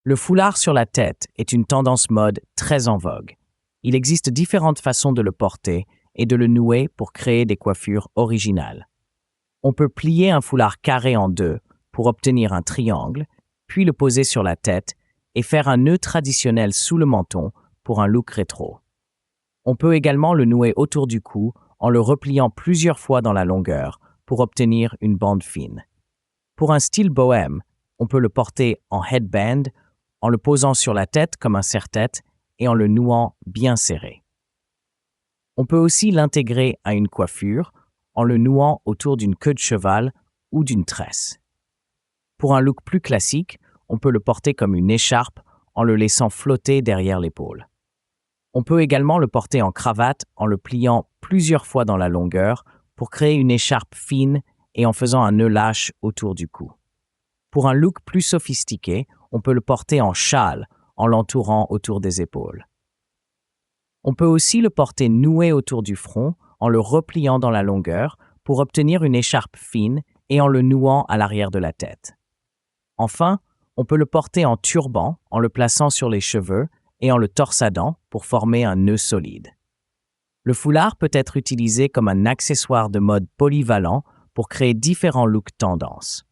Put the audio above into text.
Le foulard sur la tête est une tendance mode très en vogue. Il existe différentes façons de le porter et de le nouer pour créer des coiffures originales. On peut plier un foulard carré en deux pour obtenir un triangle, puis le poser sur la tête et faire un nœud traditionnel sous le menton pour un look rétro. On peut également le nouer autour du cou en le repliant plusieurs fois dans la longueur pour obtenir une bande fine. Pour un style bohème, on peut le porter en headband, en le posant sur la tête comme un serre-tête et en le nouant bien serré. On peut aussi l'intégrer à une coiffure en le nouant autour d'une queue de cheval ou d'une tresse. Pour un look plus classique, on peut le porter comme une écharpe en le laissant flotter derrière l'épaule. On peut également le porter en cravate en le pliant plusieurs fois dans la longueur pour créer une écharpe fine et en faisant un nœud lâche autour du cou. Pour un look plus sophistiqué, on peut le porter en châle en l'entourant autour des épaules. On peut aussi le porter noué autour du front en le repliant dans la longueur pour obtenir une écharpe fine et en le nouant à l'arrière de la tête. Enfin, on peut le porter en turban en le plaçant sur les cheveux et en le torsadant pour former un nœud solide. Le foulard peut être utilisé comme un accessoire de mode polyvalent pour créer différents looks tendances.